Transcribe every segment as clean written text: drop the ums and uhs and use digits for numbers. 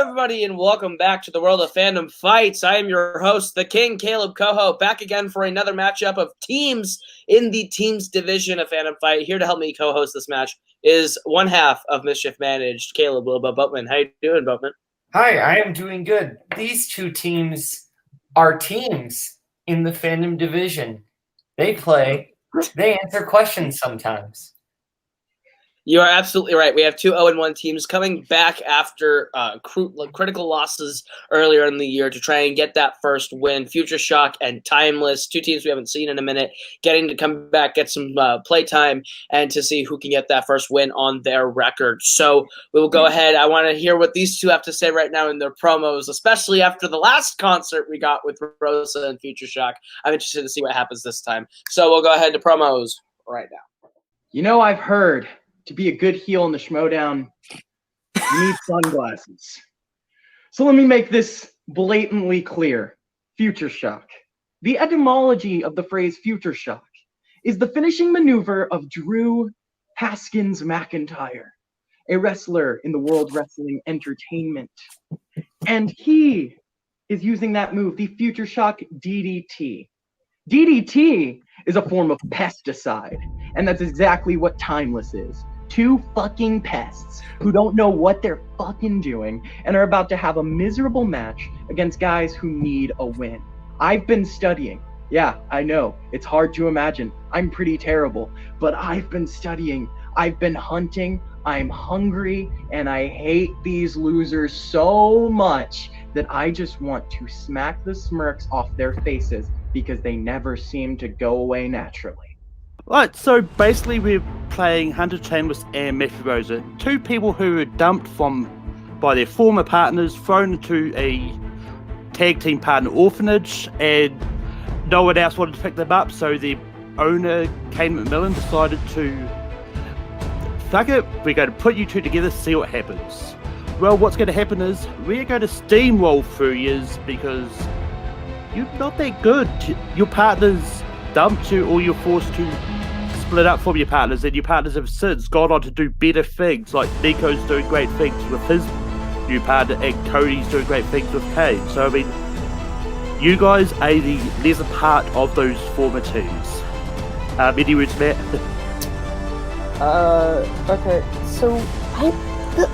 everybody, and welcome back to the world of Fandom Fights. I am your host, the King, Kaleb Koho, back again for another matchup of teams in the teams division of Fandom Fight. Here to help me co-host this match is one half of Mischief Managed, Kaleb Boatman. How you doing, Boatman? Hi, I am doing good. These two teams are teams in the Fandom division. They play, they answer questions sometimes. You are absolutely right. We have two 0-1 teams coming back after critical losses earlier in the year to try and get that first win. Future Shock and Timeless, two teams we haven't seen in a minute, getting to come back, get some play time, and to see who can get that first win on their record. So we will go ahead. I want to hear what these two have to say right now in their promos, especially after the last concert we got with Rosa and Future Shock. I'm interested to see what happens this time. So we'll go ahead to promos right now. You know, I've heard to be a good heel in the Schmodown, you need sunglasses. So let me make this blatantly clear. Future Shock. The etymology of the phrase Future Shock is the finishing maneuver of Drew Haskins McIntyre, a wrestler in the World Wrestling Entertainment. And he is using that move, the Future Shock DDT. DDT is a form of pesticide, and that's exactly what Timeless is. Two fucking pests who don't know what they're fucking doing and are about to have a miserable match against guys who need a win. I've been studying. Yeah, I know, it's hard to imagine. I'm pretty terrible, but I've been studying. I've been hunting. I'm hungry, and I hate these losers so much that I just want to smack the smirks off their faces because they never seem to go away naturally. Right, so basically we're playing Hunter Chambless and Matthew Rosa, two people who were dumped by their former partners, thrown into a tag team partner orphanage, and no one else wanted to pick them up, so the owner, Cain McMillan, decided to, fuck it, we're going to put you two together, see what happens. Well, what's going to happen is, we're going to steamroll through yous, because you're not that good. Your partners dumped you, or you're forced to split up from your partners, and your partners have since gone on to do better things, like Nico's doing great things with his new partner, and Cody's doing great things with Cain. So, I mean, you guys are the lesser part of those former teams. Any words, Matt? Okay, so,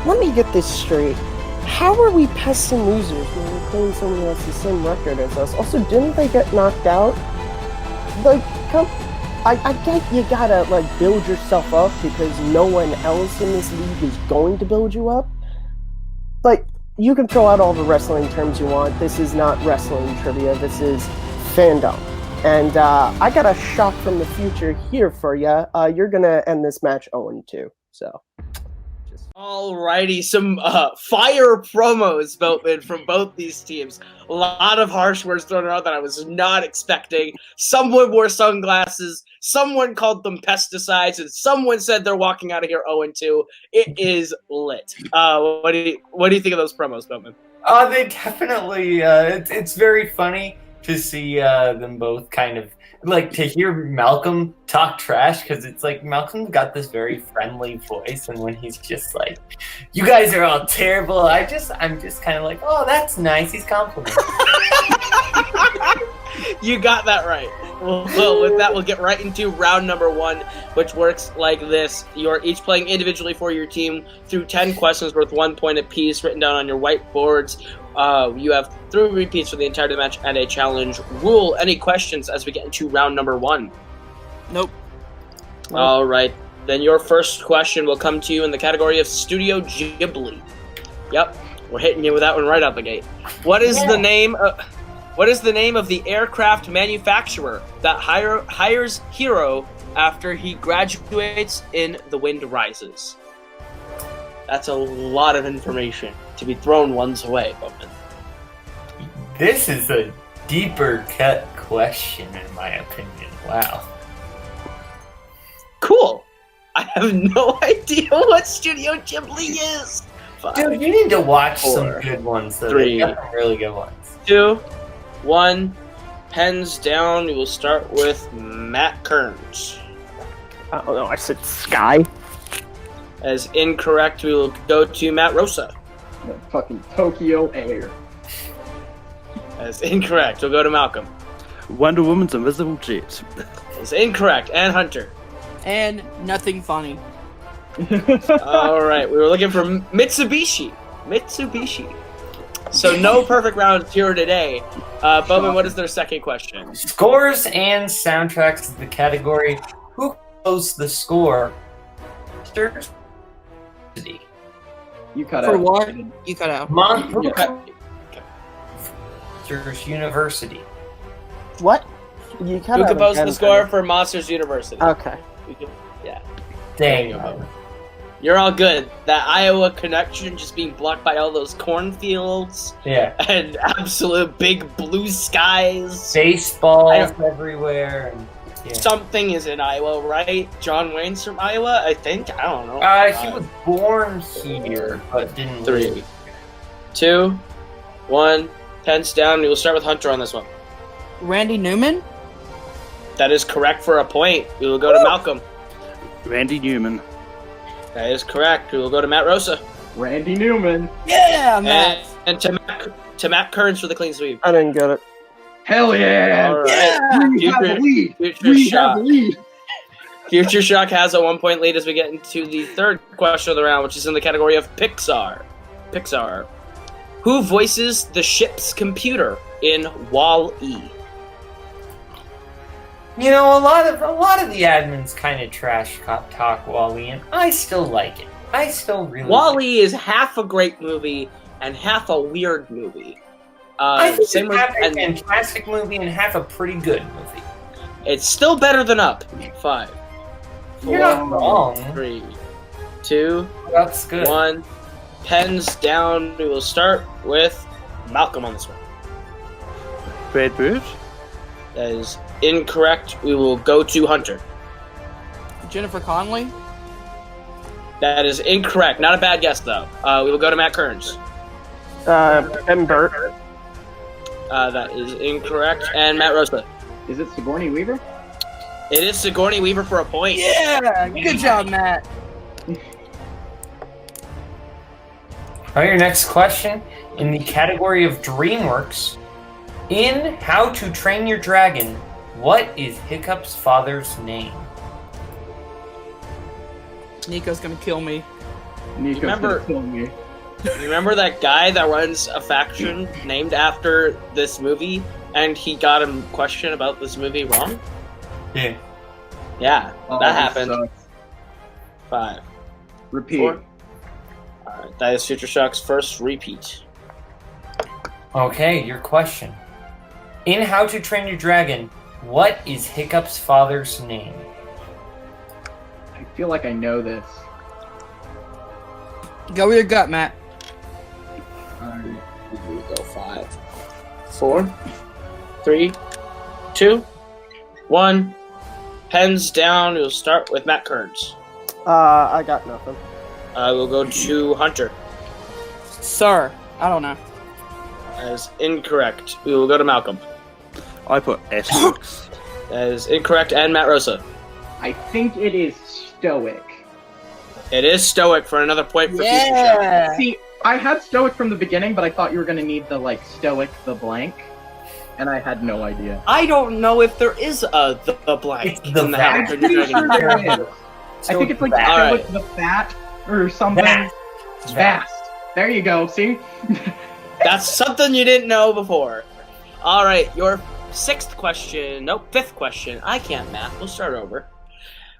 let me get this straight. How are we pests and losers when we're playing someone who has the same record as us? Also, didn't they get knocked out? Like, I get you gotta, build yourself up because no one else in this league is going to build you up. Like, you can throw out all the wrestling terms you want. This is not wrestling trivia. This is fandom. And I got a shock from the future here for you. You're gonna end this match 0-2. So. Alrighty, some fire promos, Boatman, from both these teams. A lot of harsh words thrown around that I was not expecting. Someone wore sunglasses, someone called them pesticides, and someone said they're walking out of here 0-2. It is lit. What do you think of those promos, Boatman? They definitely, it's very funny to see them both kind of, to hear Malcolm talk trash, because it's like Malcolm's got this very friendly voice, and when he's just like, you guys are all terrible, I'm just kind of like, oh, that's nice, he's complimenting. You got that right. Well, with that, we'll get right into round number 1, which works like this. You're each playing individually for your team through 10 questions worth 1 point apiece written down on your whiteboards. You have 3 repeats for the entire match and a challenge rule. Any questions as we get into round number 1? Nope. All right. Then your first question will come to you in the category of Studio Ghibli. Yep, we're hitting you with that one right out the gate. What is the name of the aircraft manufacturer that hires Hiro after he graduates in The Wind Rises? That's a lot of information to be thrown one's way, Boatman. This is a deeper cut question, in my opinion. Wow. Cool. I have no idea what Studio Ghibli is. 5, Dude, you need to watch 4, some good ones. 3, They've got some really good ones. 2, 1. Pens down. We will start with Matt Kearns. I don't know, I said Sky. As incorrect, we will go to Matt Rosa. The fucking Tokyo Air. That's incorrect. We'll go to Malcolm. Wonder Woman's invisible jet. That's incorrect. And Hunter. And nothing funny. All right, we were looking for Mitsubishi. So no perfect rounds here today. Boatman, what is their second question? Scores and soundtracks is the category. Who composed the score? You cut For out. what? You cut out. Monsters University. What? You cut Who out composed again. the score for Monsters University? Okay. Yeah. Dang. You're all good. That Iowa connection just being blocked by all those cornfields Yeah. and absolute big blue skies. Baseballs everywhere. And, yeah. Something is in Iowa, right? John Wayne's from Iowa, I think. I don't know. He was born here, but didn't 3, live. 2, 1. Pens down. We will start with Hunter on this one. Randy Newman? That is correct for a point. We will go to Malcolm. Randy Newman. That is correct. We will go to Matt Rosa. Randy Newman. Yeah, Matt. And to Matt Kearns for the clean sweep. I didn't get it. Hell yeah! All right. Yeah. We have a lead. Future We Shock. have a lead. Future Shock has a 1-point lead as we get into the third question of the round, which is in the category of Pixar. Who voices the ship's computer in Wall-E? You know, a lot of the admins kind of trash talk Wall-E, and I still like it. I still really. Wall-E is half a great movie and half a weird movie. I think Same it's with, half a and fantastic movie and half a pretty good movie. it's still better than Up. 5, You're not 4, wrong. 3, 2, That's good. 1. Pens down. We will start with Malcolm on this one. Brad Bird. That is incorrect. We will go to Hunter. Jennifer Connelly? That is incorrect. Not a bad guess, though. We will go to Matt Kearns. Ben Burt. That is incorrect. And Matt Rosa. Is it Sigourney Weaver? It is Sigourney Weaver for a point. Yeah! Good job, Matt. All right, your next question in the category of DreamWorks. In How to Train Your Dragon, what is Hiccup's father's name? Nico's gonna kill me. Nico's Remember- gonna kill me. You remember that guy that runs a faction named after this movie, and he got a question about this movie wrong? Yeah. Yeah, Oh, that this happened. sucks. 5, Repeat. 4. Alright, that is Future Shock's first repeat. Okay, your question. In How to Train Your Dragon, what is Hiccup's father's name? I feel like I know this. Go with your gut, Matt. Alright, we go 5, 4, 3, 2, 1. Pens down. We'll start with Matt Kearns. I got nothing. We'll go to Hunter. Sir. I don't know. That is incorrect. We will go to Malcolm. I put asterisks. That is incorrect. And Matt Rosa. I think it is Stoic. It is Stoic for another point for Future Shock. Yeah! See, I had Stoic from the beginning, but I thought you were gonna need the Stoic the blank, and I had no idea. I don't know if there is a the blank. It's the in vat. I'm How to pretty Train Your sure Dragon. there is. I think it's like Vast. Stoic Alright. the Fat or something. Vast. There you go. See. That's something you didn't know before. All right, your fifth question. I can't math. We'll start over.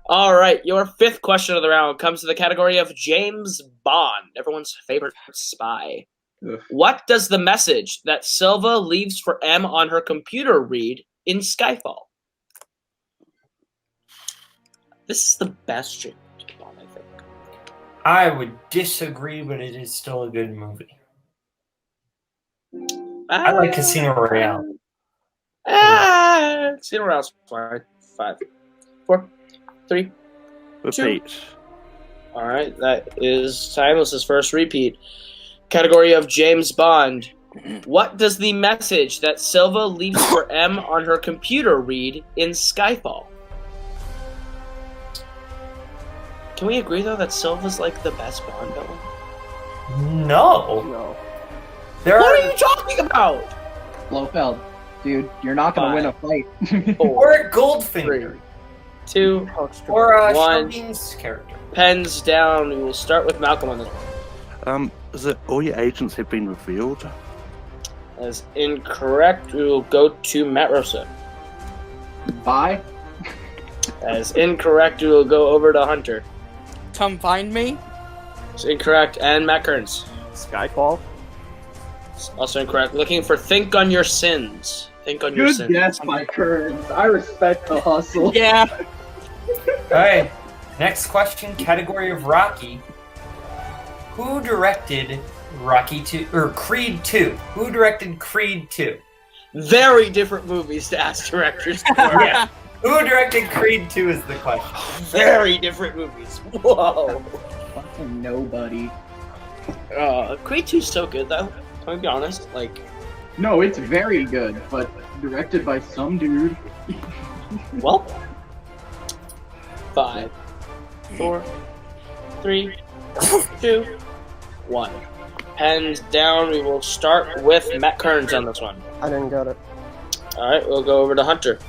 All right, your fifth question of the round comes to the category of James Bond, everyone's favorite spy. Ugh. What does the message that Silva leaves for M on her computer read in Skyfall? This is the best James Bond, I think. I would disagree, but it is still a good movie. I like Casino Royale. Casino Royale's fine. 5, 4, 3. Repeat. All right, that is Timeless's first repeat. Category of James Bond. What does the message that Silva leaves for M on her computer read in Skyfall? Can we agree, though, that Silva's like the best Bond villain? No. No. There What are are you talking about? Blofeld, dude, you're not gonna win a fight. or Goldfinger. 2, Or One. Shelby's character. pens down. We will start with Malcolm on this one. Is it all your agents have been revealed? That is incorrect. We will go to Matt Rosa. Bye. That is incorrect. We will go over to Hunter. Come find me. It's incorrect. And Matt Kearns. Skyfall. It's also incorrect. Looking for Think on Your Sins. Think on Your Good Sins. guess, my Kearns. I respect the hustle. Yeah. Alright, next question, category of Rocky. Who directed Rocky 2, or Creed 2? Who directed Creed 2? Very different movies to ask directors for. Yeah. Who directed Creed 2 is the question. Very different movies. Whoa. Fucking nobody. Creed 2's so good, though. Can we be honest? Like, No, it's very good, but directed by some dude. well. 5, 4, 3, 2, 1. Pens down. We will start with Matt Kearns on this one. I didn't get it. Alright, we'll go over to Hunter.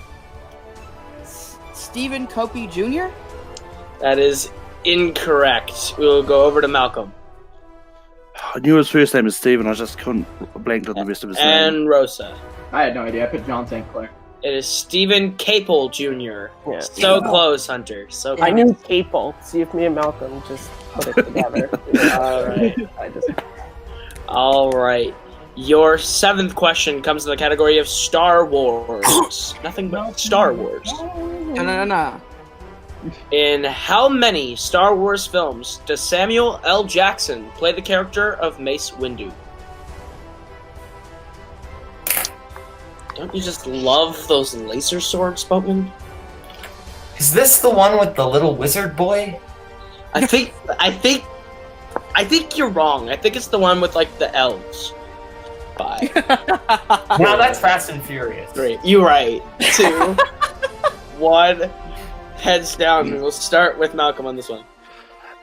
Stephen Copey Jr. That is incorrect. We will go over to Malcolm. I knew his first name was Steven, I just couldn't blank on the rest of his name. And Rosa. I had no idea. I put John St. Clair. It is Stephen Capel Jr. Yeah. So close, Hunter. So close. I knew Capel. See if me and Malcolm just put it together. Alright. I just Alright. Your 7th question comes in the category of Star Wars. Nothing but Star Wars. No. In how many Star Wars films does Samuel L. Jackson play the character of Mace Windu? Don't you just love those laser swords, Boatman? Is this the one with the little wizard boy? I think you're wrong. I think it's the one with like the elves. 5, No, that's Fast and Furious. 3. You're right. 2, 1. Heads down. We will start with Malcolm on this one.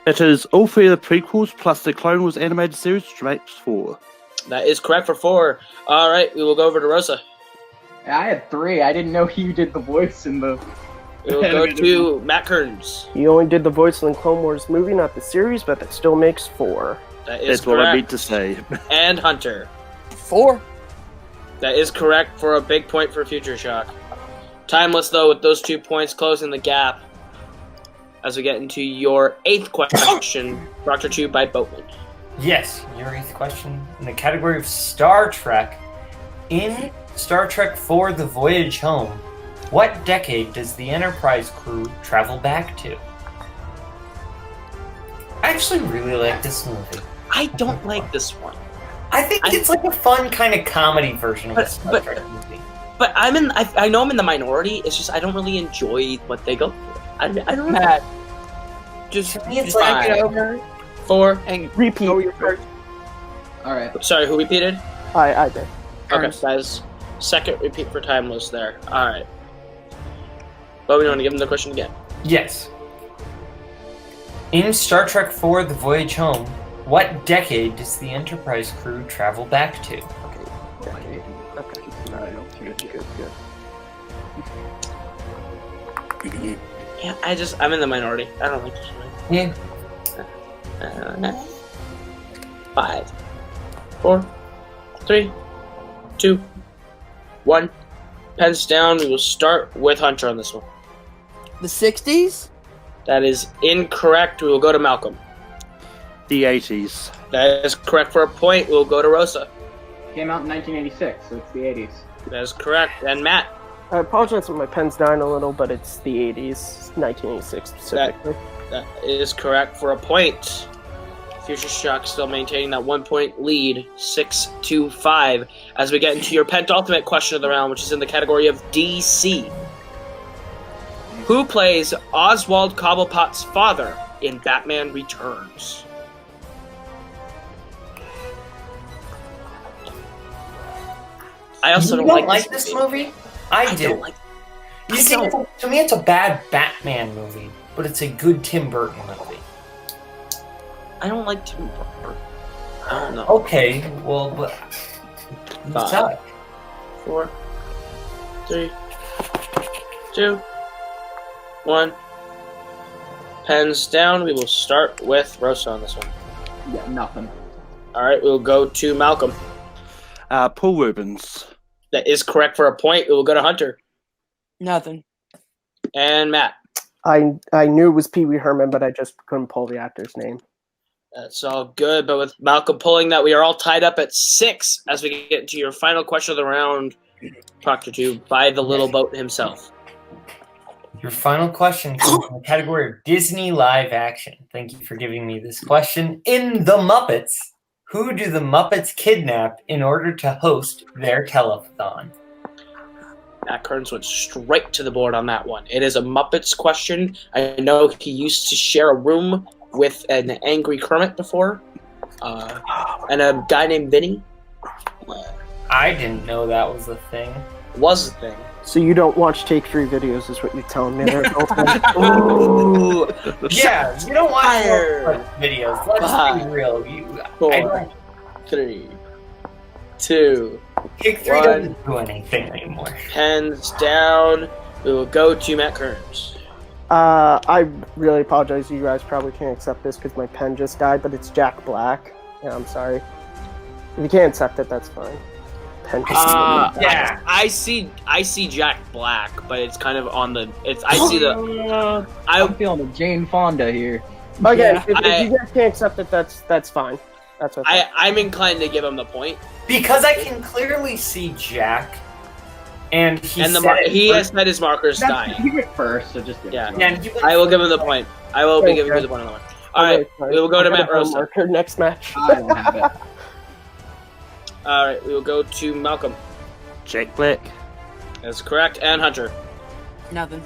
It is all 3 of the prequels plus the Clone Wars animated series, which makes 4. That is correct for 4. All right, we will go over to Rosa. I had 3. I didn't know you did the voice in the. We will go to Matt Kearns. He only did the voice in the Clone Wars movie, not the series, but that still makes 4. That is That's what I meant correct. to say. And Hunter. 4. That is correct for a big point for Future Shock. Timeless, though, with those 2 points closing the gap. As we get into your 8th question, brought to you by Boatman. Yes, your 8th question. In the category of Star Trek. In Star Trek IV: The Voyage Home, what decade does the Enterprise crew travel back to? I actually really like this movie. I don't like this one. I think it's like a fun kind of comedy version of a Star but- Trek movie. But I know I'm in the minority. It's just I don't really enjoy what they go through. I don't know. Matt. Just To me, it's talk like- it over 4. and Repeat. go your first. All right. Sorry, who repeated? I did. Okay, Kearns. guys. Second repeat for Timeless there. Alright. Boatman, you want to give him the question again? Yes. In Star Trek IV: The Voyage Home, what decade does the Enterprise crew travel back to? Okay. Alright, good. Yeah, I'm in the minority. I don't like this one. Yeah. 5, 4, 3, 2, 1. Pens down. We will start with Hunter on this one. The 60s? That is incorrect. We will go to Malcolm. The 80s. That is correct for a point. We will go to Rosa. Came out in 1986, so it's the 80s. That is correct. And Matt. I apologize if my pen's down a little, but it's the 80s, 1986 specifically. That is correct for a point. Future Shock still maintaining that 1 point lead, 6-5, as we get into your penultimate question of the round, which is in the category of DC. Who plays Oswald Cobblepot's father in Batman Returns? I also You don't like this movie? I do. don't like. You I see, don't. to me, it's a bad Batman movie, but it's a good Tim Burton movie. I don't like Tim Burton. don't know. Okay, well, but... Five. Suck. 4, 3, 2, 1. Pens down. We will start with Rosa on this one. Yeah, nothing. All right, we'll go to Malcolm. Paul Rubens. That is correct for a point. We will go to Hunter Nothing. and Matt. I knew it was Pee Wee Herman, but I just couldn't pull the actor's name. That's all good, but with Malcolm pulling that, we are all tied up at 6 as we get into your final question of the round, proctored to by the little boat himself. Your final question comes from the category of Disney live action. Thank you for giving me this question. In The Muppets, who do the Muppets kidnap in order to host their telethon? Matt Kearns went straight to the board on that one. It is a Muppets question. I know he used to share a room with an angry Kermit before, and a guy named Vinny. I didn't know that was a thing. Was the thing. So you don't watch Take 3 videos, is what you're telling me there, Dolphin? Ooh. Yeah, you don't watch Fire. Muppets videos. Let's Five. be real. I 4, don't 3, 2, Take 3 One. doesn't do anything anymore. Hands down. We will go to Matt Kearns. I really apologize. You guys probably can't accept this because my pen just died, but it's Jack Black. Yeah, I'm sorry. If you can't accept it, that's fine. Pen just died. Yeah. I see Jack Black, but it's kind of on the. I see the. I'm feeling a Jane Fonda here. Okay, Yeah, if you guys can't accept it, that's fine. That's okay. I'm inclined to give him the point, Because I can clearly see Jack, and he and said it he first. has said his marker's That's, dying. he went first, so just give Yeah. it to Yeah, him. and he went I will give him first. the point. I will be giving you the point on that one. All right, we will go to Matt Rosa. Marker next match. I don't have it. All right, we will go to Malcolm. Jack Black. That's correct, and Hunter. Nothing.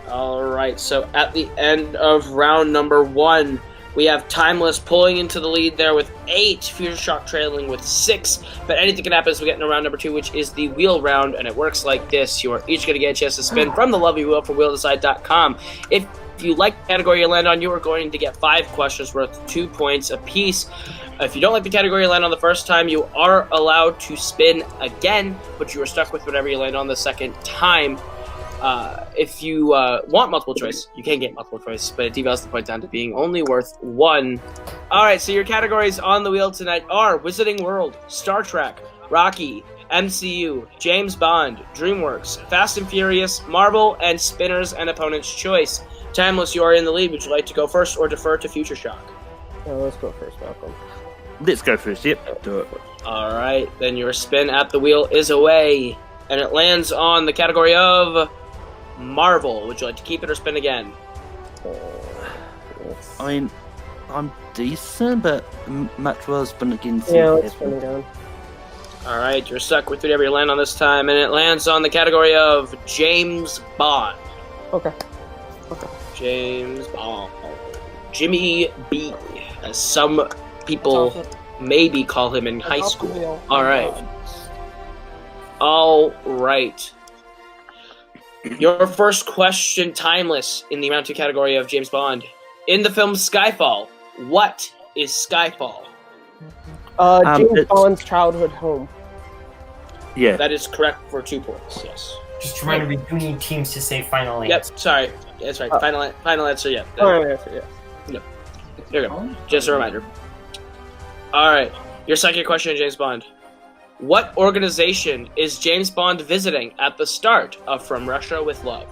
All right, so at the end of round number 1, we have Timeless pulling into the lead there with 8, Future Shock trailing with 6, but anything can happen as we get into round number 2, which is the wheel round, and it works like this. You are each going to get a chance to spin from the lovely wheel from wheeldecide.com. If you like the category you land on, you are going to get 5 questions worth 2 points apiece. If you don't like the category you land on the first time, you are allowed to spin again, but you are stuck with whatever you land on the second time. If you want multiple choice, you can get multiple choice, but it devalues the point down to being only worth 1. All right, so your categories on the wheel tonight are Wizarding World, Star Trek, Rocky, MCU, James Bond, DreamWorks, Fast and Furious, Marvel, and Spinners and Opponent's Choice. Timeless, you are in the lead. Would you like to go first or defer to Future Shock? Let's go first, Malcolm. Let's go first. Yep, do it. All right, then your spin at the wheel is away, and it lands on the category of Marvel. Would you like to keep it or spin again? I mean, I'm decent, but much worse been against. Yeah, let's spin it down. All right, you're stuck with whatever you land on this time, and it lands on the category of James Bond. Okay. James Bond. Jimmy B, as some people maybe call him in high school. All right. All right. Your first question, Timeless, in the round 2 category of James Bond. In the film Skyfall, what is Skyfall? James Bond's childhood home. Yeah. That is correct for 2 points, yes. Just remember, we do need teams to say final answer. Yep, sorry. That's right. Final answer, yeah. Final answer, yeah. There you go. Just a reminder. All right. Your second question, James Bond. What organization is James Bond visiting at the start of From Russia with Love?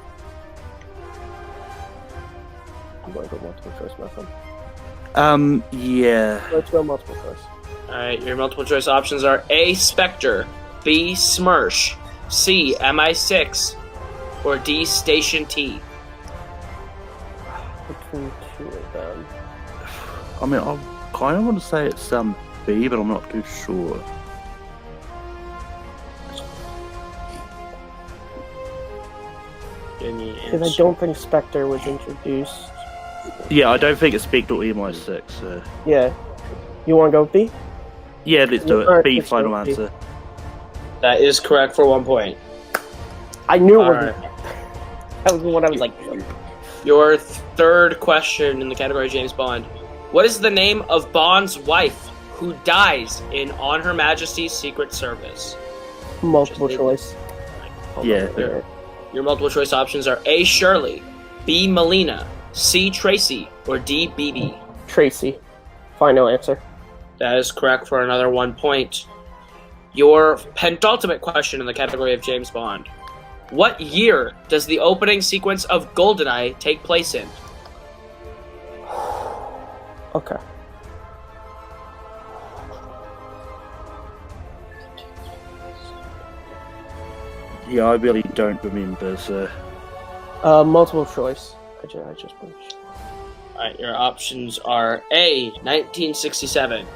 I'm going to go multiple choice, Malcolm. Yeah. Let's go multiple choice. All right. Your multiple choice options are A, Spectre, B, Smersh, C, MI6, or D, Station T. Between 2 of them. I mean, I kind of want to say it's B, but I'm not too sure. Because I don't think Spectre was introduced. Yeah, I don't think it's Spectre or MI6. So. Yeah. You want to go with B? Yeah, let's do it. Alright, B, let's final go B. answer. That is correct for 1 point. I knew it All wasn't. That was the one I was like. Your third question in the category James Bond. What is the name of Bond's wife who dies in On Her Majesty's Secret Service? Multiple choice. Yeah. Your multiple choice options are A. Shirley, B. Melina, C. Tracy, or D. BB. Tracy. Final answer. That is correct for another 1 point. Your penultimate question in the category of James Bond. What year does the opening sequence of GoldenEye take place in? Okay. Yeah, I really don't remember, so... Multiple choice. I just Alright, your options are A. 1967,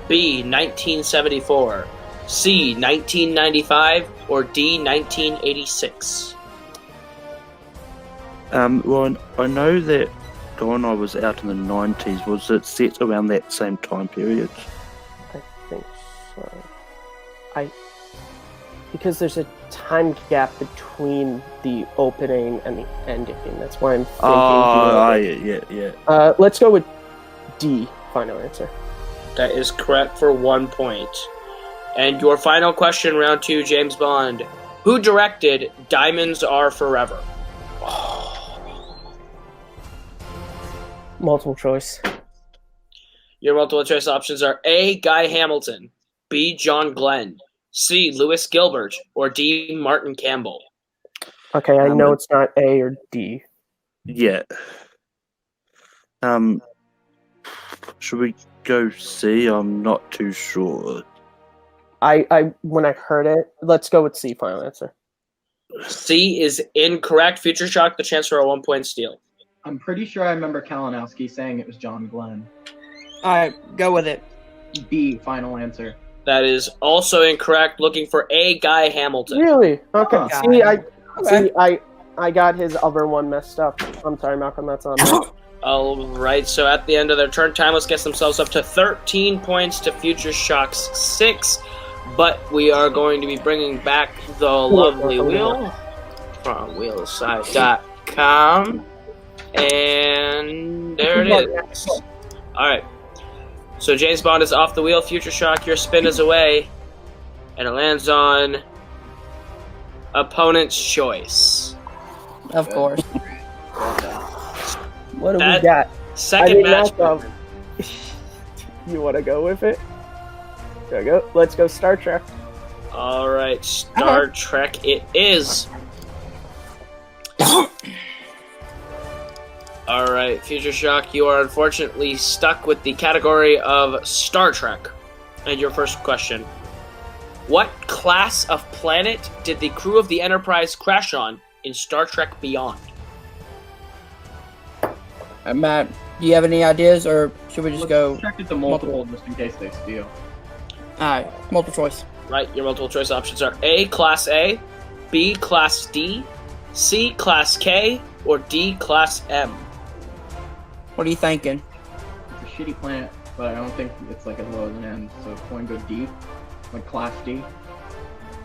B. 1974, C. 1995, or D. 1986. Well, I know that GoldenEye was out in the 90s. Was it set around that same time period? I think so. Because there's a time gap between the opening and the ending. That's why I'm thinking. Yeah. Let's go with D. Final answer. That is correct for 1 point. And your final question, round 2, James Bond. Who directed Diamonds Are Forever? Multiple choice. Your multiple choice options are A. Guy Hamilton, B. John Glenn, C. Lewis Gilbert, or D. Martin Campbell. Okay, I know it's not A or D. Yeah. Should we go C? I'm not too sure. I when I heard it, let's go with C. Final answer. C is incorrect. Future Shock, the chance for a 1 point steal. I'm pretty sure I remember Kalinowski saying it was John Glenn. Alright, go with it. B. Final answer. That is also incorrect. Looking for A. Guy Hamilton. Really? Okay. Oh. I got his other one messed up. I'm sorry, Malcolm. That's on me. All right, so at the end of their turn, Timeless gets themselves up to 13 points to Future Shock's 6. But we are going to be bringing back the lovely Wheel from wheelside.com. And there it is. All right. So James Bond is off the wheel. Future Shock, your spin is away. And it lands on opponent's choice. Of course. What do we got? Second match. You want to go with it? There we go. Let's go Star Trek. All right, Star Trek it is. All right, Future Shock, you are unfortunately stuck with the category of Star Trek. And your first question. What class of planet did the crew of the Enterprise crash on in Star Trek Beyond? Matt, do you have any ideas, or should we just go? Check it to multiple just in case they steal. Alright, multiple choice. Right, your multiple choice options are A, Class A, B, Class D, C, Class K, or D, Class M. What are you thinking? It's a shitty planet, but I don't think it's like as low as an N, so point go D. Like Class D.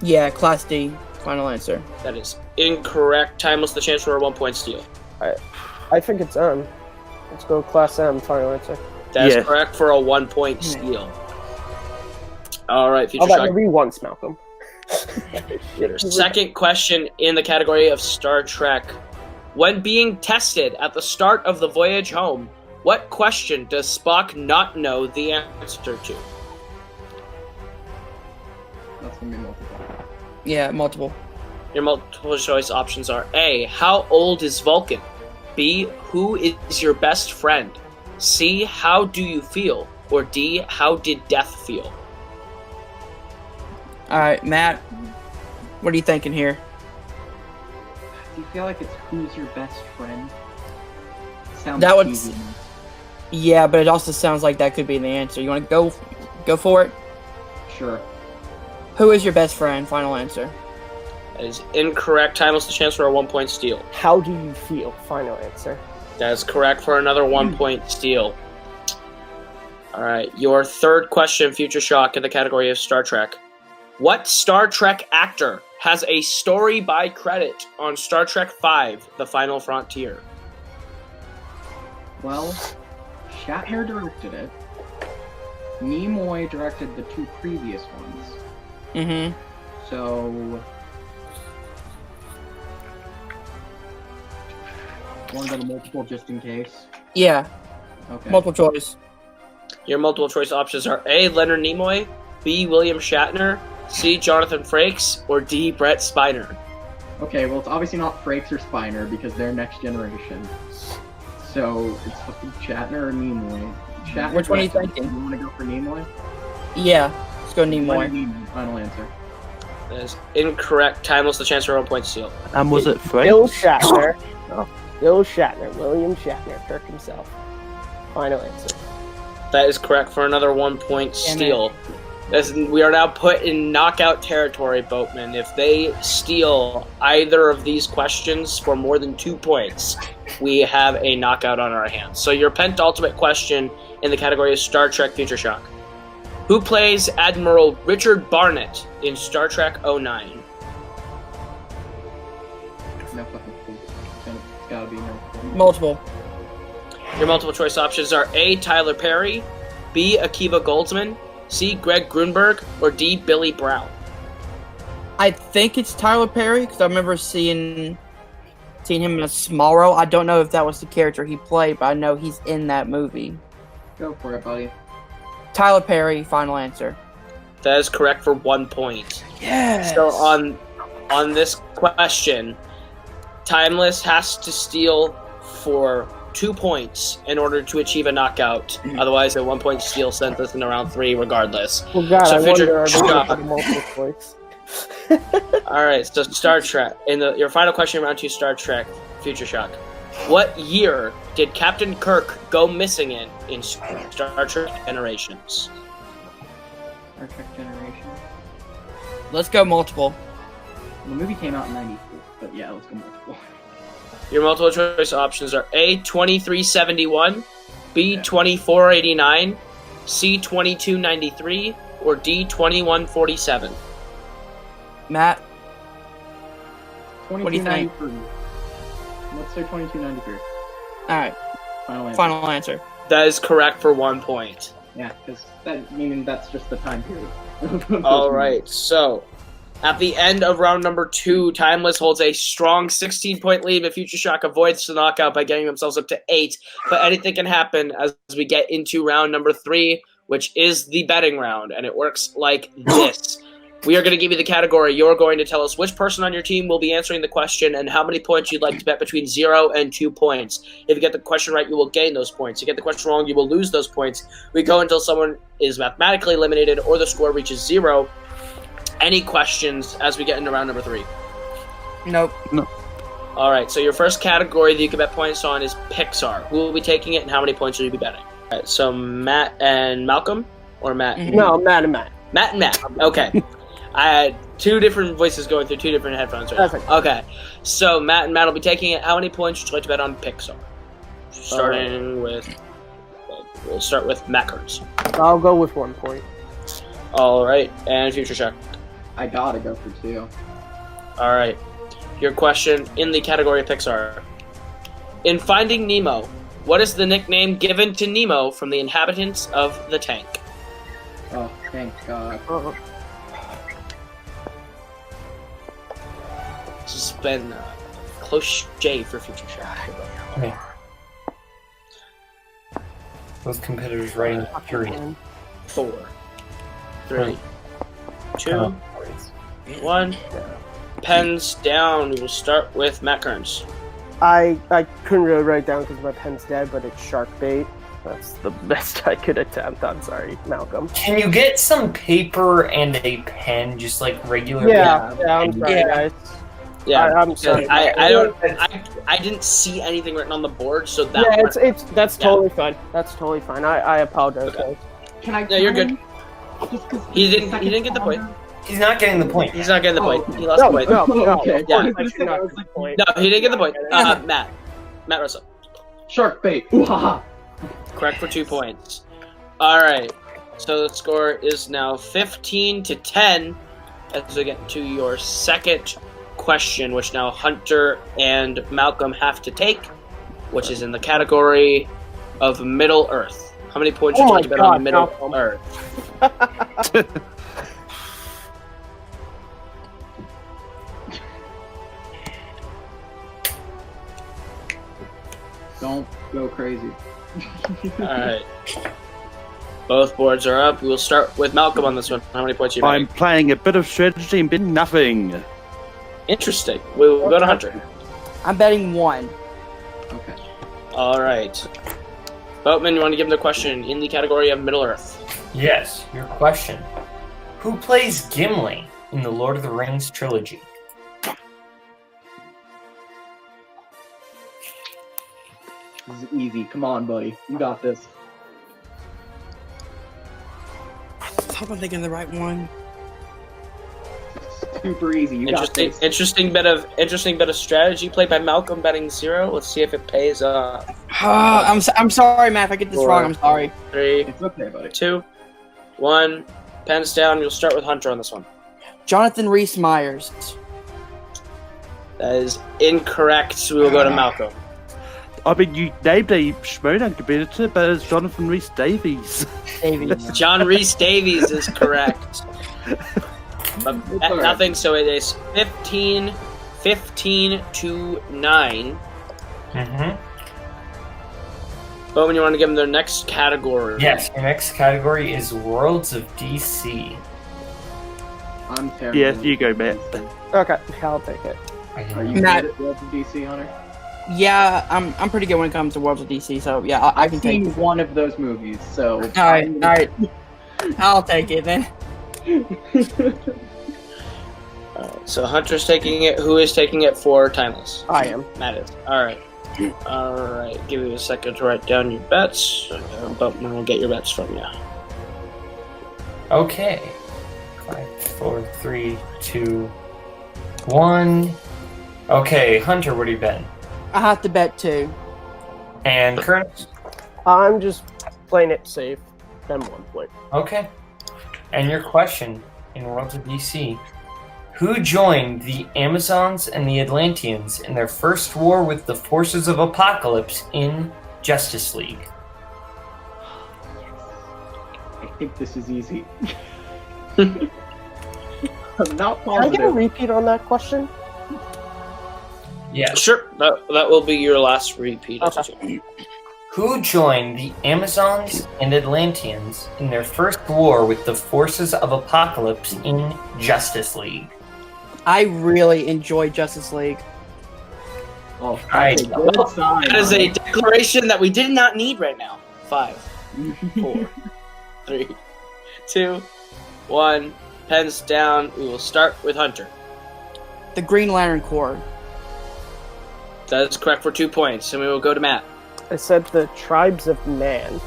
Yeah, Class D. Final answer. That is incorrect. Timeless, the chance for a 1 point steal. I think it's M. Let's go Class M. Final answer. That is correct for a 1 point steal. All right, Future I'll Shock. maybe once, Malcolm. Your second question in the category of Star Trek. When being tested at the start of the voyage home, what question does Spock not know the answer to? That's gonna be multiple. Yeah, multiple. Your multiple choice options are A, how old is Vulcan? B, who is your best friend? C, how do you feel? Or D, how did death feel? Alright, Matt, what are you thinking here? Do you feel like it's who's your best friend? Sounds That would- cheesy. Yeah, but it also sounds like that could be the answer. You want to go for it? Sure. Who is your best friend? Final answer. That is incorrect. Timeless, the chance for a 1 point steal. How do you feel? Final answer. That is correct for another 1 point steal. All right, your third question, Future Shock, in the category of Star Trek. What Star Trek actor has a story by credit on Star Trek V, The Final Frontier? Well, Shatner directed it. Nimoy directed the 2 previous ones. Mm-hmm. So... Want to go to multiple just in case? Yeah. Okay. Multiple choice. Your multiple choice options are A. Leonard Nimoy, B. William Shatner, C. Jonathan Frakes, or D. Brett Spiner. Okay, well, it's obviously not Frakes or Spiner because they're next generation. So it's fucking Shatner or Nimoy. Shatner. Which one are you thinking? You want to go for Nimoy? Yeah. Let's go Leonard Nimoy. Nimoy, final answer. That is incorrect. Timeless, the chance for 1 point steal. Was it Bill Frakes? Shatner. Bill Shatner. William Shatner. Kirk himself. Final answer. That is correct for another 1 point Damn steal. We are now put in knockout territory, Boatman. If they steal either of these questions for more than 2 points, we have a knockout on our hands. So your penultimate question in the category is Star Trek Future Shock. Who plays Admiral Richard Barnett in Star Trek 09? No fucking clue. It's gotta be no clue. Multiple. Your multiple choice options are A. Tyler Perry, B. Akiva Goldsman, C. Greg Grunberg, or D. Billy Brown. I think it's Tyler Perry because I remember seeing him in a small role. I don't know if that was the character he played, but I know he's in that movie. Go for it, buddy. Tyler Perry, final answer. That is correct for 1 point. Yes. So on this question, Timeless has to steal for 2 points in order to achieve a knockout. Otherwise, a 1 point steal sends us in round 3 regardless. Well, God, So I Future wonder are they Shock. for the multiple choice. All right, so Star Trek. Your final question in round 2, Star Trek Future Shock. What year did Captain Kirk go missing in Star Trek Generations? Star Trek Generation. Let's go multiple. The movie came out in 94, but yeah, let's go multiple. Your multiple choice options are A. 2371, B. 2489, C. 2293, or D. 2147. Matt, what do you think? 2293. Let's say 2293. Alright, Final answer. final answer. That is correct for 1 point. Yeah, because that's just the time period. All right, so at the end of round number 2, Timeless holds a strong 16-point lead, but Future Shock avoids the knockout by getting themselves up to 8. But anything can happen as we get into round number 3, which is the betting round, and it works like this. We are going to give you the category. You're going to tell us which person on your team will be answering the question and how many points you'd like to bet between 0 and 2 points. If you get the question right, you will gain those points. If you get the question wrong, you will lose those points. We go until someone is mathematically eliminated or the score reaches 0. Any questions as we get into round number 3? Nope. All right, so your first category that you can bet points on is Pixar. Who will be taking it and how many points will you be betting? All right, so Matt and Malcolm? Or Matt? No, Matt and Matt. Matt and Matt. Okay. I had 2 different voices going through 2 different headphones right That's now. Okay. So Matt and Matt will be taking it. How many points would you like to bet on Pixar? We'll start with Matt Kearns. I'll go with 1 point. All right, and Future Shock. I gotta go for 2. All right. Your question in the category of Pixar. In Finding Nemo, what is the nickname given to Nemo from the inhabitants of the tank? Oh, thank God. This has been a close shave for Future Shock. Okay. Those competitors writing period. 4, 3, 2, 1. Pens down. We will start with Matt Kearns. I couldn't really write it down because my pen's dead, but it's shark bait. That's the best I could attempt. I'm sorry, Malcolm. Can you get some paper and a pen, just like regular? Yeah, I'm sorry, Yeah. guys. Yeah, I'm sorry. I didn't see anything written on the board, so that Yeah, that's totally fine. That's totally fine. I apologize. Okay. Guys. Can I? No, you're good. Just 'cause He the didn't second get the point. founder- He's not getting the point. He's not getting the point. Oh. He lost the point. No. Okay. Yeah. I should not get the point. No, he didn't get the point. Matt Russell. Shark bait. Ooh-ha-ha. Correct for 2 points. All right. So the score is now 15-10 as we get to your second question, which now Hunter and Malcolm have to take, which is in the category of Middle Earth. How many points Oh would you my like to bet on the God, middle? Malcolm. Or Don't go crazy. all right. Both boards are up. We will start with Malcolm on this one. How many points are you I'm betting? playing a bit of strategy and bidding nothing. Interesting. We will go to Hunter. I'm betting 1. Okay. All right. Boatman, you want to give him the question in the category of Middle Earth? Yes, your question. Who plays Gimli in the Lord of the Rings trilogy? This is easy. Come on, buddy. You got this. I hope I'm thinking the right one. Super easy. You got this. Interesting bit of strategy played by Malcolm betting 0. Let's see if it pays off. I'm sorry, Matt. If I get this 4, wrong, I'm sorry. 3, It's okay, buddy. 2, 1. Pens down. You'll start with Hunter on this one. Jonathan Rhys Myers. That is incorrect. We will go to Malcolm. I mean, you named a Schmodown competitor, but it's Jonathan Rhys Davies. Davies. John Rhys Davies is correct. But at nothing, so it is 15 to 9. Mm-hmm. Bowman, you want to give them their next category? Yes, your next category is Worlds of DC. I'm terrible. Yes, you go, Matt. Okay, I'll take it. Are you Matt. good at Worlds of DC, Hunter? Yeah, I'm pretty good when it comes to Worlds of DC, so yeah, I I've can take seen it. one of those movies, so. Alright. I'll take it then. So Hunter's taking it. Who is taking it for Timeless? I am. Matt is. Alright. Alright. Give me a second to write down your bets. Boatman will get your bets from you. Okay. 5, 4, 3, 2, 1. Okay, Hunter, what are you betting? I have to bet 2. And Kearns? I'm just playing it safe. Then 1 point. Okay. And your question in Worlds of DC. Who joined the Amazons and the Atlanteans in their first war with the forces of Apocalypse in Justice League? I think this is easy. I'm not Can I get a positive. repeat on that question? Yes. Sure. That will be your last repeat. Okay. Who joined the Amazons and Atlanteans in their first war with the forces of Apocalypse in Justice League? I really enjoy Justice League. Oh, I- that's a good sign. That is a declaration that we did not need right now. 5, 4, 3, 2, 1. Pens down. We will start with Hunter. The Green Lantern Corps. That is correct for 2 points, and we will go to Matt. I said the tribes of man.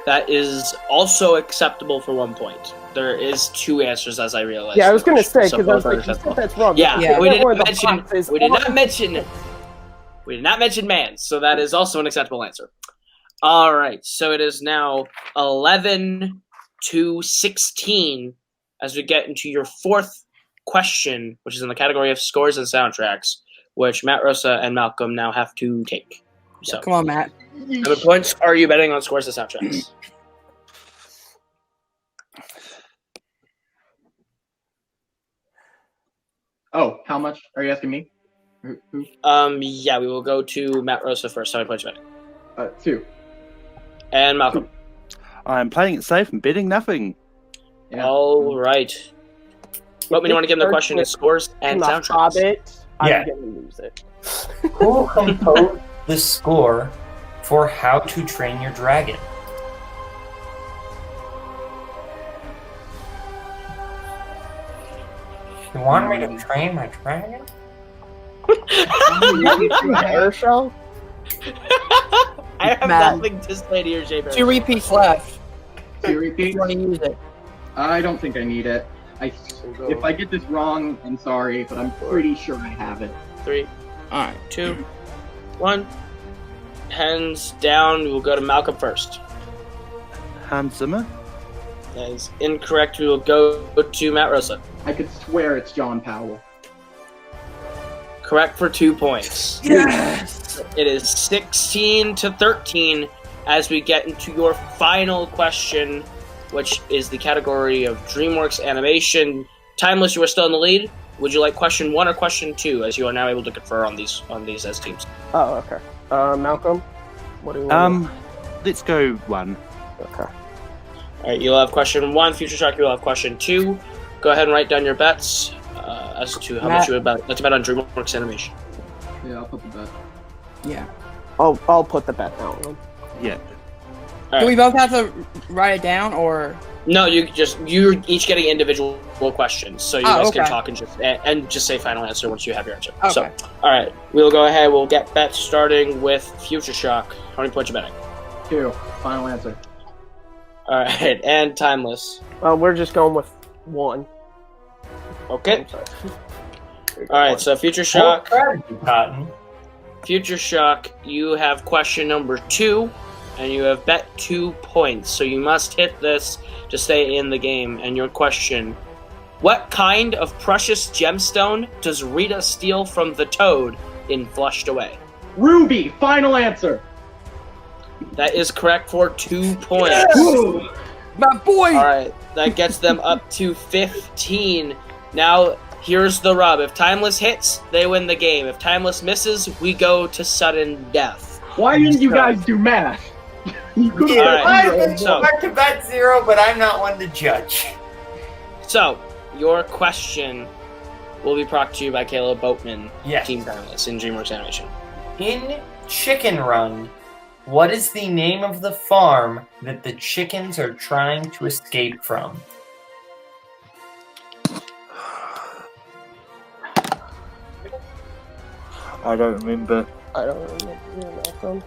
That is also acceptable for 1 point. There is 2 answers, as I realized. Yeah, I was gonna say So because I was both are like, you acceptable. said that's wrong. Yeah, Yeah. we did Or not the mention. box is We did not on- mention. We did not mention man, so that is also an acceptable answer. All right, so it is now 11 to 16 as we get into your 4th question, which is in the category of scores and soundtracks, which Matt, Rosa, and Malcolm now have to take. So, Come on, Matt. how many points are you betting on scores and soundtracks? Oh, how much are you asking me? Who? Yeah, we will go to Matt Rosa first. How many points are you betting? 2. And Malcolm. I'm playing it safe and bidding nothing. Yeah. All right. Boatman, you want to give him the question in scores and The soundtracks? Hobbit. Yeah. I'm gonna lose it. Who composed the score for How to Train Your Dragon? You want me to train my dragon? Air show? I have Matt. nothing to say to your J-Bear. 2 repeats left. 2 If repeats? you want to use it. I don't think I need it. If I get this wrong, I'm sorry, but I'm pretty sure I have it. 3. All right. 2, 1. Hands down. We will go to Malcolm first. Hans Zimmer. That is incorrect. We will go to Matt Rosa. I could swear it's John Powell. Correct for 2 points. Yes! It is 16 to 13 as we get into your final question, which is the category of DreamWorks Animation. Timeless, you are still in the lead. Would you like question 1 or question 2, as you are now able to confer on these as teams? Oh, okay. Malcolm, what do you want? Let's go 1. Okay. All right, you'll have question 1. Future Shock, you'll have question 2. Go ahead and write down your bets as to how much you would bet. Let's bet on DreamWorks Animation. Yeah, I'll put the bet. Yeah. I'll put the bet down. Yeah. Do we both have to write it down, or? No, you're each getting individual questions, so you guys can talk and just say final answer once you have your answer. Okay. So, all right, we'll go ahead. We'll get bets starting with Future Shock. How many points you betting? 2. Final answer. All right, and Timeless. We're just going with 1. Okay. I'm sorry. All right, so Future Shock. Strategy, Cotton. Future Shock, you have question number 2, and you have bet 2 points. So you must hit this to stay in the game. And your question: what kind of precious gemstone does Rita steal from the Toad in Flushed Away? Ruby. Final answer. That is correct for 2 points. Yes! My boy! All right, that gets them up to 15. Now, here's the rub. If Timeless hits, they win the game. If Timeless misses, we go to sudden death. Why didn't you guys do math? You could All have right, I've been so- smart to bet 0, but I'm not one to judge. So, your question will be brought to you by Kaleb Boatman, Yes. Team Timeless in DreamWorks Animation. In Chicken Run, what is the name of the farm that the chickens are trying to escape from? I don't remember. I don't remember. Yeah, Malcolm.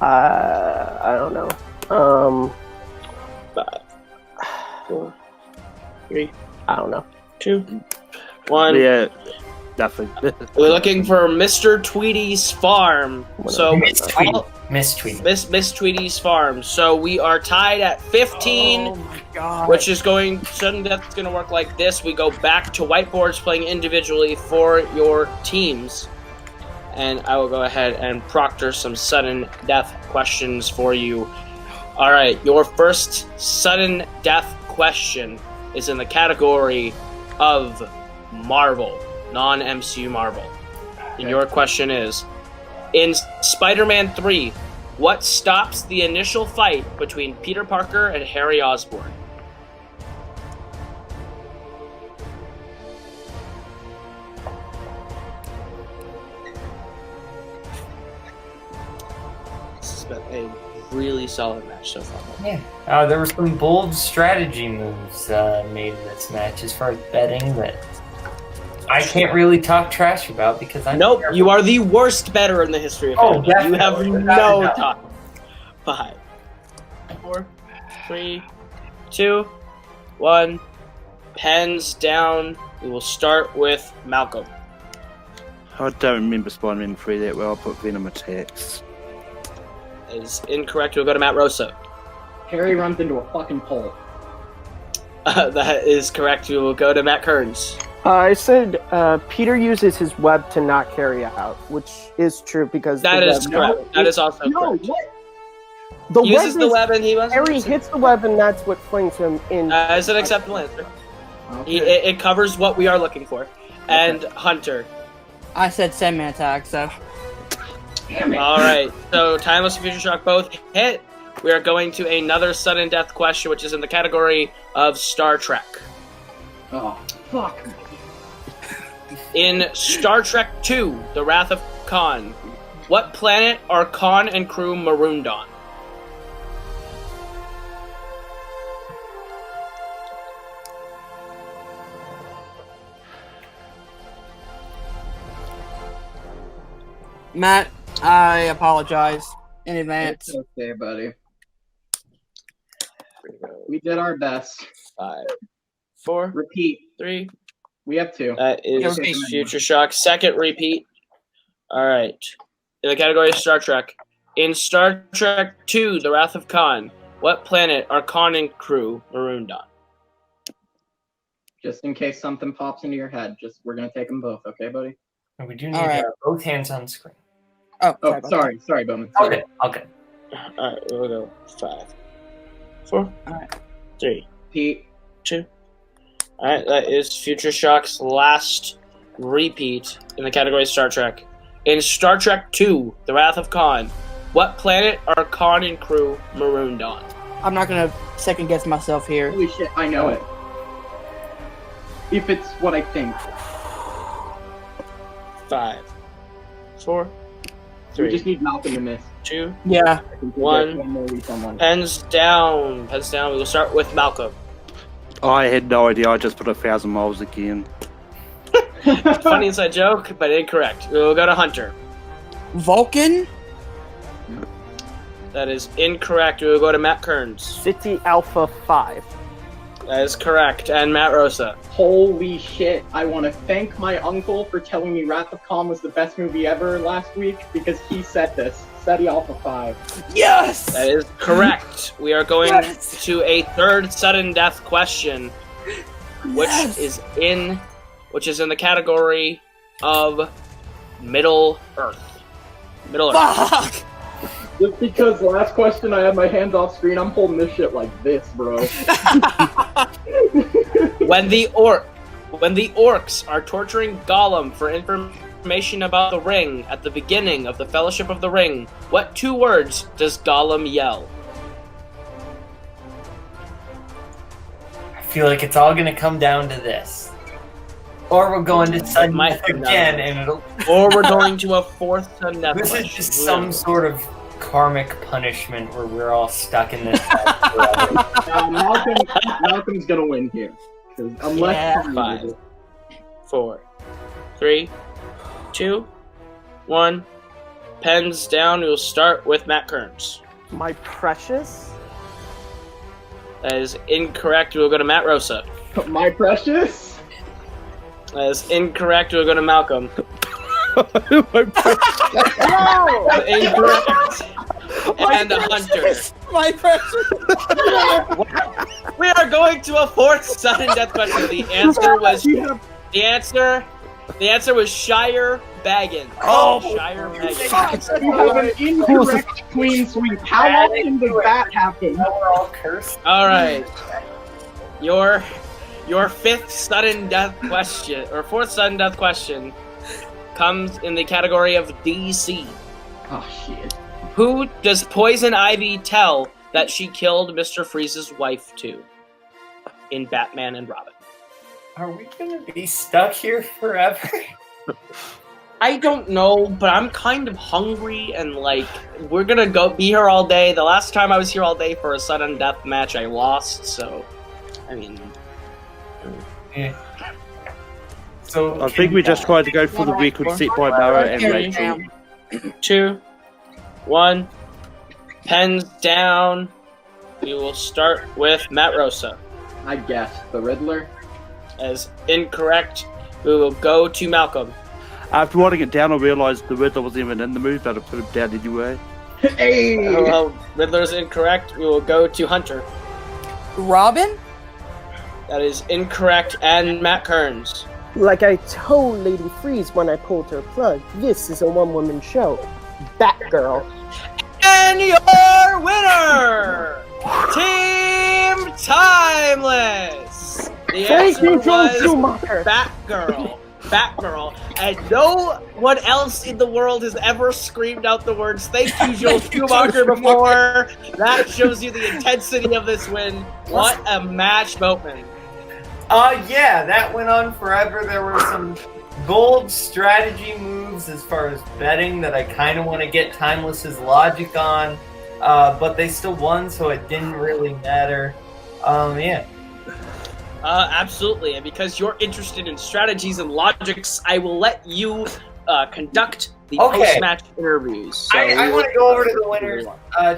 I don't know. 5, 4, 3, I don't know. 2, 1. Yeah, nothing. We're looking for Mr. Tweedy's farm. So Miss Tweety. all- Miss Tweety. Miss Tweedy's farm. So we are tied at 15. Oh my god. Which is sudden death is going to work like this. We go back to whiteboards playing individually for your teams. And I will go ahead and proctor some sudden death questions for you. All right, your first sudden death question is in the category of Marvel, non-MCU Marvel. And your question is, in Spider-Man 3, what stops the initial fight between Peter Parker and Harry Osborn? This has been a really solid match so far. Yeah. There were some bold strategy moves made in this match as far as betting that I can't really talk trash about because I'm Nope, terrible. you are the worst bettor in the history of Oh, Fandom. You have definitely, without no a doubt. time. 5, 4, 3, 2, 1. Pens down. We will start with Malcolm. I don't remember Spider-Man 3 that well. I'll put Venom Attacks. That is incorrect. We'll go to Matt Rosa. Harry runs into a fucking pole. That is correct. We will go to Matt Kearns. I said Peter uses his web to knock Harry out, which is true because That the is web- correct. That is also No, correct. what? The He uses web the is, web and he must. Harry hits the web and that's what flings him in. It's an acceptable answer. Okay. It covers what we are looking for. And Hunter. I said Sandman attack, so. Damn it. All right. So Timeless and Future Shock both hit. We are going to another sudden death question, which is in the category of Star Trek. Oh, fuck. In Star Trek II, The Wrath of Khan, what planet are Khan and crew marooned on? Matt, I apologize in advance. It's okay, buddy. We did our best. 5, 4, Repeat. 3. We have 2. That is Okay. Future Shock. Second repeat. All right. In the category of Star Trek. In Star Trek II, The Wrath of Khan, what planet are Khan and crew marooned on? Just in case something pops into your head, we're gonna take them both, okay, buddy? And we do need Alright. both hands on screen. Oh, Oh, about sorry, Bowman. Sorry. Okay. All right, we'll go 5, 4, 3, Pete. 2. All right, that is Future Shock's last repeat in the category Star Trek. In Star Trek II, The Wrath of Khan, what planet are Khan and crew marooned on? I'm not gonna second guess myself here. Holy shit, I know it. If it's what I think. 5, 4, We 3, just need Malcolm to miss. 2, Yeah. I think we'll get 1. more week on one. Pens down. Pens down. We will start with Malcolm. I had no idea. I just put 1,000 miles again. Funny inside joke, but incorrect. We will go to Hunter. Vulcan? That is incorrect. We will go to Matt Kearns. City Alpha 5. That is correct. And Matt Rosa. Holy shit, I want to thank my uncle for telling me Wrath of Khan was the best movie ever last week because he said this. City Alpha 5. Yes! That is correct. We are going Yes! to a third sudden death question, which Yes! is in the category of Middle Earth. Middle Earth. Fuck! Just because last question I had my hands off screen, I'm holding this shit like this, bro. When the orcs are torturing Gollum for information about the ring at the beginning of the Fellowship of the Ring, what 2 words does Gollum yell? I feel like it's all gonna come down to this. Or we're going to sudden might death come down again, to and it'll. Or we're going to a fourth sudden death This question. is just some sort of karmic punishment where we're all stuck in this house forever. Malcolm's gonna win here. 'Cause unless Yeah. Tommy 5, does it. 4, 3, 2, 1. Pens down. We will start with Matt Kearns. My precious. That is incorrect. We will go to Matt Rosa. My precious. That is incorrect. We will go to Malcolm. Incorrect. And Hunter. My precious! We are going to a fourth sudden death question. The answer was Shire Baggins. Oh. Shire Baggins. You have an incorrect queen sweep. How often does that happen? Now we're all cursed. All right. Your fifth sudden death question, or fourth sudden death question, comes in the category of DC. Oh shit. Who does Poison Ivy tell that she killed Mr. Freeze's wife to in Batman and Robin? Are we gonna be stuck here forever? I don't know, but I'm kind of hungry and like we're gonna be here all day. The last time I was here all day for a sudden death match, I lost. So, I mean, Yeah. So I think we just tried to go for the record set by Mara and Rachel. 2, 1, pens down. We will start with Matt Rosa. I guessed the Riddler. As incorrect, we will go to Malcolm. After writing it down, I realised the Riddler wasn't even in the movie, but I put him down anyway. Hey! Well, Riddler is incorrect. We will go to Hunter. Robin? That is incorrect. And Matt Kearns. Like I told Lady Freeze when I pulled her plug, this is a one-woman show. Batgirl. And your winner, Team Timeless. The Thank answer you, Joel was Schumacher. Batgirl, and no one else in the world has ever screamed out the words "Thank you, Joel Schumacher" before. That shows you the intensity of this win. What a match, Boatman. Yeah, that went on forever. There were some bold strategy moves as far as betting that I kind of want to get Timeless's logic on, but they still won, so it didn't really matter. Yeah. Absolutely, and because you're interested in strategies and logics, I will let you conduct the post-match interviews. So I want to go over to the winners,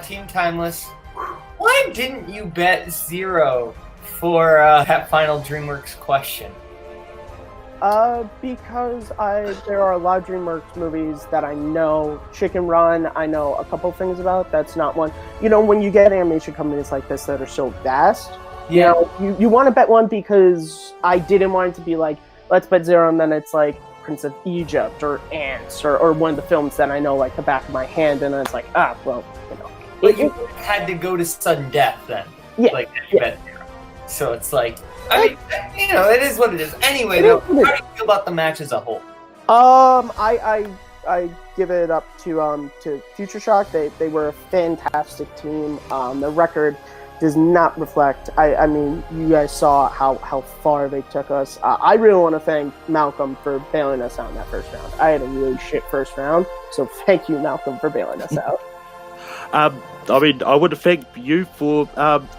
Team Timeless. Why didn't you bet 0 for that final DreamWorks question? Because there are a lot of DreamWorks movies that I know. Chicken Run, I know a couple things about. That's not one. You know, when you get animation companies like this that are so vast, Yeah. You want to bet one because I didn't want it to be like, let's bet 0, and then it's like Prince of Egypt or Ants or one of the films that I know like the back of my hand, and then it's like, well, you know. But you had to go to sudden death then. Yeah. Like, bet 0. So it's like, I mean, you know, it is what it is. Anyway, though, how do you feel about the match as a whole? I give it up to Future Shock. They were a fantastic team. The record does not reflect. I mean, you guys saw how far they took us. I really want to thank Malcolm for bailing us out in that first round. I had a really shit first round, so thank you, Malcolm, for bailing us out. I mean, I want to thank you for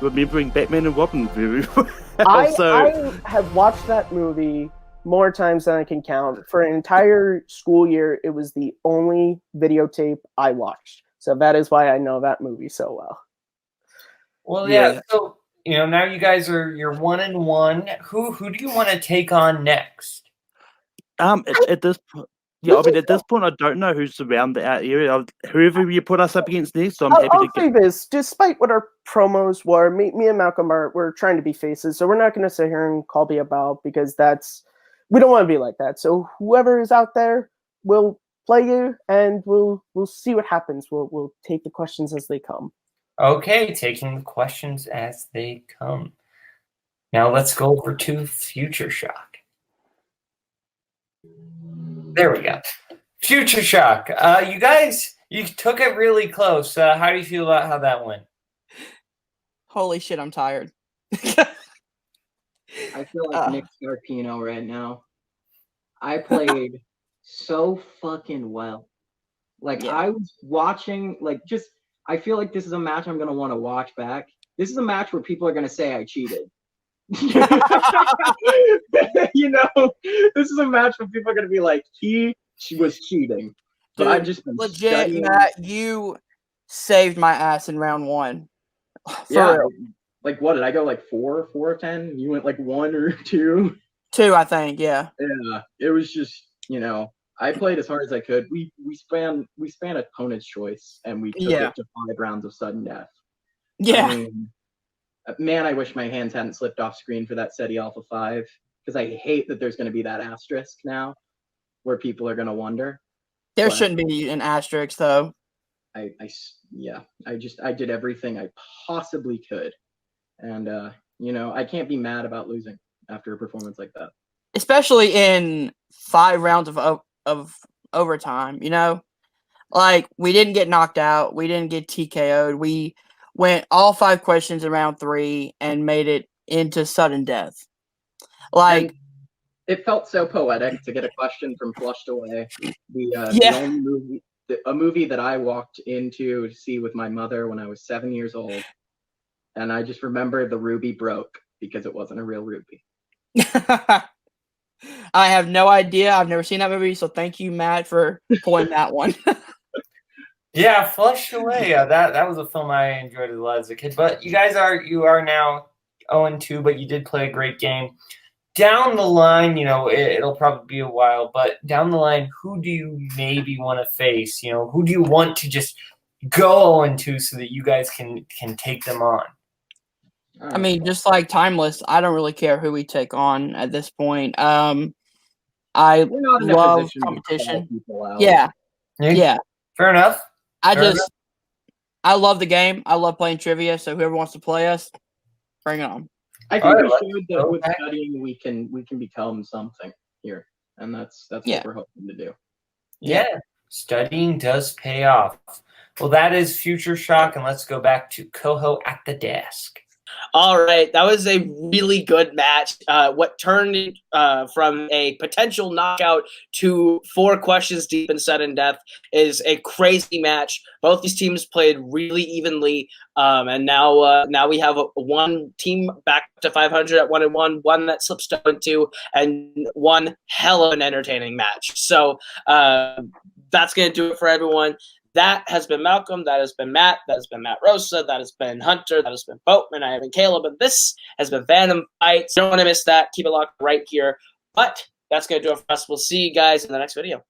remembering Batman and Robin very well. I have watched that movie more times than I can count. For an entire school year, it was the only videotape I watched. So that is why I know that movie so well. Well, yeah. So, you know, now you guys you're 1-1. Who do you want to take on next? At this point, yeah, I mean, at this point, I don't know who's around the area. Whoever you put us up against next, I'm happy I'll to say this. Despite what our promos were, me and Malcolm we're trying to be faces, so we're not going to sit here and call me about because we don't want to be like that. So whoever is out there will play you, and we'll see what happens. We'll take the questions as they come. Okay, taking the questions as they come. Now let's go over to Future Shock. There we go. Future Shock. You guys, you took it really close. How do you feel about how that went? Holy shit, I'm tired. I feel like Nick Scarpino right now. I played so fucking well. Like, I was watching, like, just, I feel like this is a match I'm going to want to watch back. This is a match where people are going to say I cheated. You know, this is a match where people are going to be like, she was cheating. But I've just been legit, studying. Matt, you saved my ass in round 1. Yeah. Like, what, did I go like 4 of 10? You went like 1 or 2? 2, I think, yeah. Yeah, it was just, you know, I played as hard as I could. We span opponent's choice, and we took it to 5 rounds of sudden death. Yeah. I mean, man, I wish my hands hadn't slipped off screen for that SETI Alpha 5, because I hate that there's going to be that asterisk now, where people are going to wonder. There shouldn't be an asterisk, though. I did everything I possibly could, and you know, I can't be mad about losing after a performance like that. Especially in 5 rounds of overtime, you know? Like, we didn't get knocked out. We didn't get TKO'd. We went all 5 questions in round 3 and made it into sudden death. Like, and it felt so poetic to get a question from Flushed Away. The only movie, a movie that I walked into to see with my mother when I was 7 years old. And I just remember the ruby broke because it wasn't a real ruby. I have no idea. I've never seen that movie, so thank you, Matt, for pulling that one. Yeah, Flushed Away. That was a film I enjoyed a lot as a kid. But you are now 0-2, but you did play a great game. Down the line, you know, it'll probably be a while, but down the line, who do you maybe want to face? You know, who do you want to just go 0-2 so that you guys can take them on? I mean, just like Timeless, I don't really care who we take on at this point. I love competition. Yeah. Fair enough. I love the game. I love playing trivia. So whoever wants to play us, bring it on. I think we showed that with studying, we can become something here, and that's what we're hoping to do. Yeah, studying does pay off. Well, that is Future Shock, and let's go back to Koho at the desk. All right, that was a really good match. What turned from a potential knockout to 4 questions deep in sudden death is a crazy match. Both these teams played really evenly, and now we have one team back to 500 at 1-1, one that slips to 2, and one hell of an entertaining match. So that's gonna do it for everyone. That has been Malcolm. That has been Matt. That has been Matt Rosa. That has been Hunter. That has been Boatman. I have been Kaleb. And this has been Fandom Fights. Don't want to miss that. Keep it locked right here. But that's going to do it for us. We'll see you guys in the next video.